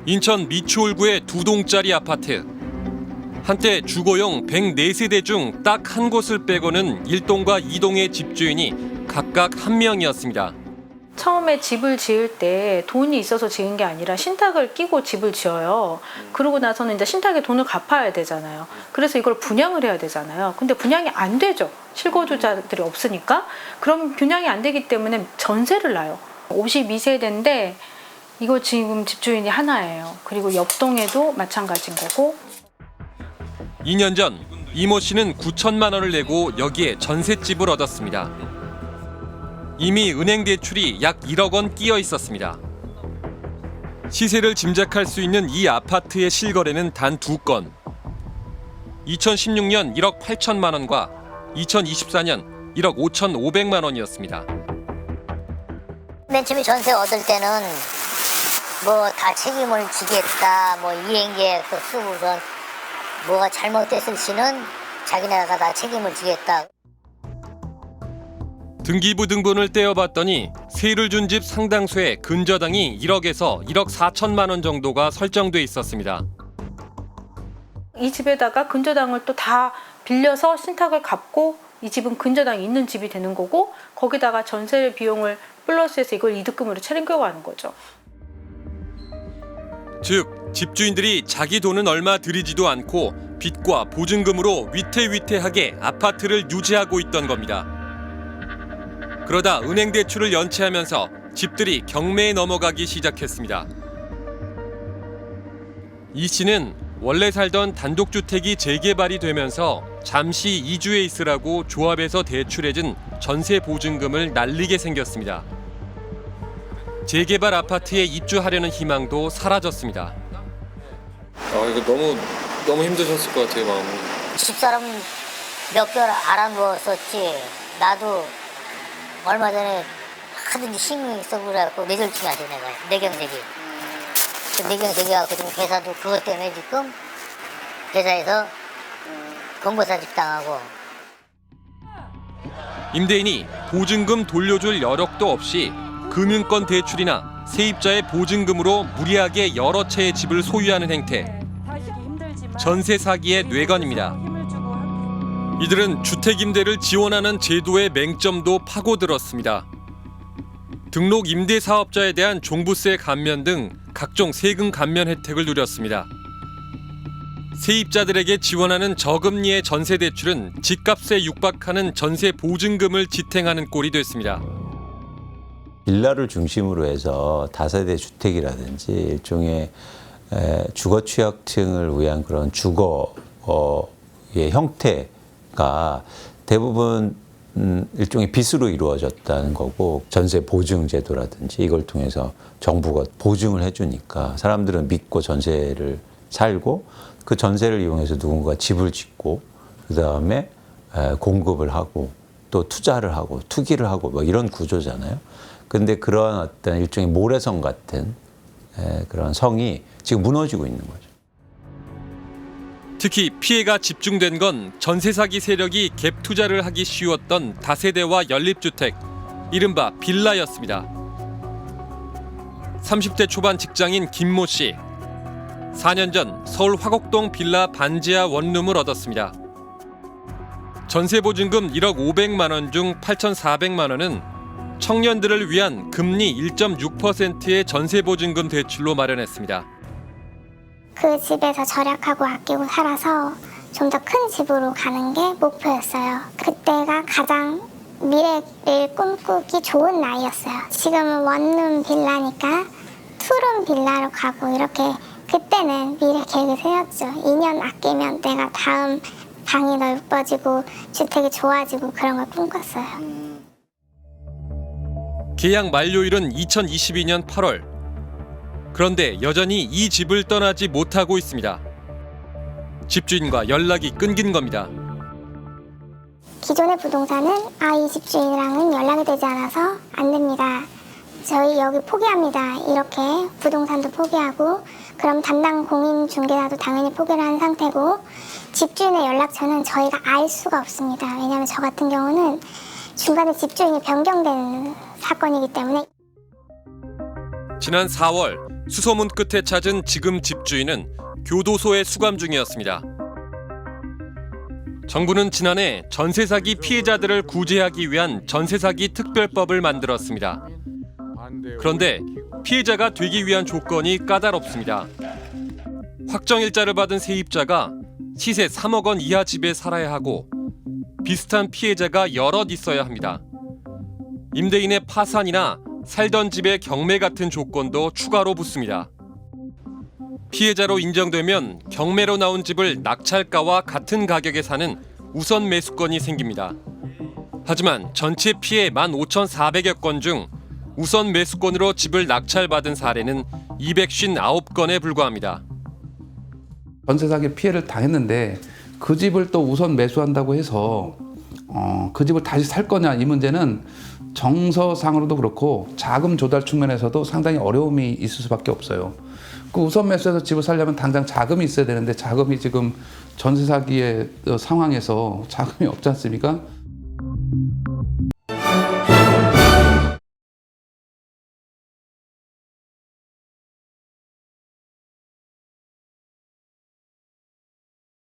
인천 미추홀구의 2동짜리 아파트. 한때 주거용 104세대 중 딱 한 곳을 빼고는 1동과 2동의 집주인이 각각 1명이었습니다. 처음에 집을 지을 때 돈이 있어서 지은 게 아니라 신탁을 끼고 집을 지어요. 그러고 나서는 이제 신탁에 돈을 갚아야 되잖아요. 그래서 이걸 분양을 해야 되잖아요. 근데 분양이 안 되죠. 실거주자들이 없으니까. 그럼 분양이 안 되기 때문에 전세를 놔요. 52세대인데 이거 지금 집주인이 하나예요. 그리고 옆동에도 마찬가지인 거고. 2년 전 이모 씨는 9천만 원을 내고 여기에 전셋집을 얻었습니다. 이미 은행 대출이 약 1억 원 끼어 있었습니다. 시세를 짐작할 수 있는 이 아파트의 실거래는 단 2건. 2016년 1억 8천만 원과 2024년 1억 5,500만 원이었습니다. 맨 처음에 전세 얻을 때는 뭐 다 책임을 지겠다, 뭐 이행계획도 쓰고선 뭐가 잘못됐을 시는 자기네가 다 책임을 지겠다. 등기부 등본을 떼어봤더니 세를 준 집 상당수에 근저당이 1억에서 1억 4천만 원 정도가 설정돼 있었습니다. 이 집에다가 근저당을 또 다 빌려서 신탁을 갚고 이 집은 근저당이 있는 집이 되는 거고 거기다가 전세 비용을 플러스해서 이걸 이득금으로 챙겨가는 거죠. 즉 집주인들이 자기 돈은 얼마 들이지도 않고 빚과 보증금으로 위태위태하게 아파트를 유지하고 있던 겁니다. 그러다 은행 대출을 연체하면서 집들이 경매에 넘어가기 시작했습니다. 이 씨는 원래 살던 단독주택이 재개발이 되면서 잠시 이주해 있으라고 조합에서 대출해준 전세 보증금을 날리게 생겼습니다. 재개발 아파트에 입주하려는 희망도 사라졌습니다. 이거 너무 힘드셨을 것 같아요, 마음이. 집사람 몇 개월 알아누웠었지. 나도 얼마 전에 하든지 신경이 있어 그래갖고 뇌졸중이 하지 내가. 뇌경색이. 뇌경색이 갖고 지금 회사도 그것 때문에 지금 회사에서 권고사직 당하고. 임대인이 보증금 돌려줄 여력도 없이 금융권 대출이나 세입자의 보증금으로 무리하게 여러 채의 집을 소유하는 행태. 전세 사기의 뇌관입니다. 이들은 주택임대를 지원하는 제도의 맹점도 파고들었습니다. 등록 임대 사업자에 대한 종부세 감면 등 각종 세금 감면 혜택을 누렸습니다. 세입자들에게 지원하는 저금리의 전세 대출은 집값에 육박하는 전세 보증금을 지탱하는 꼴이 됐습니다. 빌라를 중심으로 해서 다세대 주택이라든지 일종의 주거 취약층을 위한 그런 주거의 형태가 대부분 일종의 빚으로 이루어졌다는 거고, 전세 보증 제도라든지 이걸 통해서 정부가 보증을 해주니까 사람들은 믿고 전세를 살고 그 전세를 이용해서 누군가 집을 짓고 그다음에 공급을 하고 또 투자를 하고 투기를 하고 뭐 이런 구조잖아요. 근데 그러한 어떤 일종의 모래성 같은 그런 성이 지금 무너지고 있는 거죠. 특히 피해가 집중된 건 전세 사기 세력이 갭 투자를 하기 쉬웠던 다세대와 연립주택, 이른바 빌라였습니다. 30대 초반 직장인 김모 씨. 4년 전 서울 화곡동 빌라 반지하 원룸을 얻었습니다. 전세 보증금 1억 500만 원 중 8,400만 원은 청년들을 위한 금리 1.6%의 전세 보증금 대출로 마련했습니다. 그 집에서 절약하고 아끼고 살아서 좀 더 큰 집으로 가는 게 목표였어요. 그때가 가장 미래를 꿈꾸기 좋은 나이였어요. 지금은 원룸 빌라니까 투룸 빌라로 가고 이렇게 그때는 미래 계획을 세웠죠. 2년 아끼면 내가 다음 방이 넓어지고 주택이 좋아지고 그런 걸 꿈꿨어요. 계약 만료일은 2022년 8월. 그런데 여전히 이 집을 떠나지 못하고 있습니다. 집주인과 연락이 끊긴 겁니다. 기존의 부동산은 이 집주인이랑은 연락이 되지 않아서 안 됩니다. 저희 여기 포기합니다. 이렇게 부동산도 포기하고 그럼 담당 공인중개사도 당연히 포기를 한 상태고 집주인의 연락처는 저희가 알 수가 없습니다. 왜냐하면 저 같은 경우는 중간에 집주인이 변경된 사건이기 때문에. 지난 4월 수소문 끝에 찾은 지금 집주인은 교도소에 수감 중이었습니다. 정부는 지난해 전세 사기 피해자들을 구제하기 위한 전세 사기 특별법을 만들었습니다. 그런데 피해자가 되기 위한 조건이 까다롭습니다. 확정일자를 받은 세입자가 시세 3억 원 이하 집에 살아야 하고 비슷한 피해자가 여럿 있어야 합니다. 임대인의 파산이나 살던 집의 경매 같은 조건도 추가로 붙습니다. 피해자로 인정되면 경매로 나온 집을 낙찰가와 같은 가격에 사는 우선 매수권이 생깁니다. 하지만 전체 피해 15,400여 건 중 우선 매수권으로 집을 낙찰받은 사례는 259건에 불과합니다. 전세 사기 피해를 당했는데 그 집을 또 우선 매수한다고 해서 그 집을 다시 살 거냐, 이 문제는 정서상으로도 그렇고 자금 조달 측면에서도 상당히 어려움이 있을 수밖에 없어요. 그 우선 매수해서 집을 살려면 당장 자금이 있어야 되는데 자금이 지금 전세 사기의 상황에서 자금이 없지 않습니까?